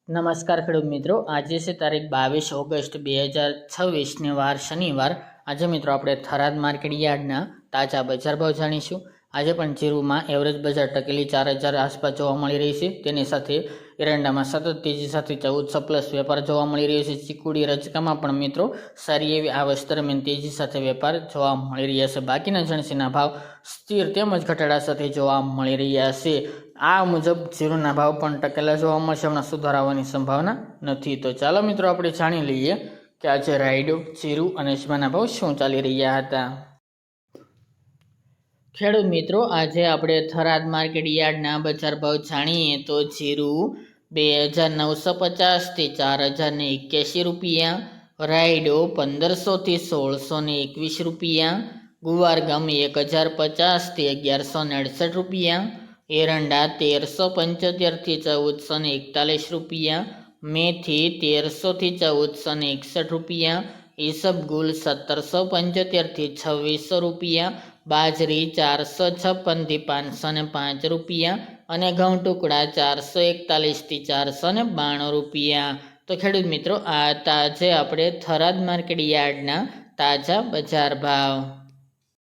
નમસ્કાર ખેડૂત મિત્રો, આજે છે તારીખ 22 ઓગસ્ટ 2026 વાર શનિવાર। આજે મિત્રો આપણે થરાદ માર્કેટ યાર્ડના તાજા બજાર ભાવ જાણીશું। આજે પણ જીરુમાં એવરેજ બજાર ટકેલી 4000 આસપાસ જોવા મળી રહી છે। તેની સાથે એરંડામાં સતત તેજી સાથે 1400 પ્લસ વેપાર જોવા મળી રહ્યો છે। ચીકુડી રચકામાં પણ મિત્રો સારી એવી આ વર્ષ દરમિયાન તેજી સાથે વેપાર જોવા મળી રહ્યા છે। બાકીના જણસીના ભાવ સ્થિર તેમજ ઘટાડા સાથે જોવા મળી રહ્યા છે। આ મુજબ જીરુના ભાવ પણ ટકેલા જોવા મળશે, હમણાં સુધારાવાની સંભાવના નથી। તો ચાલો મિત્રો આપણે જાણી લઈએ કે આજે રાયડો, જીરુ અને અજમાના ભાવ શું ચાલી રહ્યા હતા। ખેડૂત મિત્રો, આજે આપણે થરાદ માર્કેટ યાર્ડના બજાર ભાવ જાણીએ તો જીરુ 2950 થી 4081 રૂપિયા, રાયડો 1500 થી 1621 રૂપિયા, ગુવાર ગમ 1050 થી 1168 રૂપિયા, એરંડા 1375 થી 1441 રૂપિયા, મેથી 1300 થી 1461 રૂપિયા, ઈસબગુલ 1775 થી 2600 રૂપિયા, બાજરી 456 થી 505 રૂપિયા અને ઘઉં ટુકડા 441 થી 492 રૂપિયા। તો ખેડૂત મિત્રો, આ તાજે આપણે થરાદ માર્કેટ યાર્ડના તાજા બજાર ભાવ।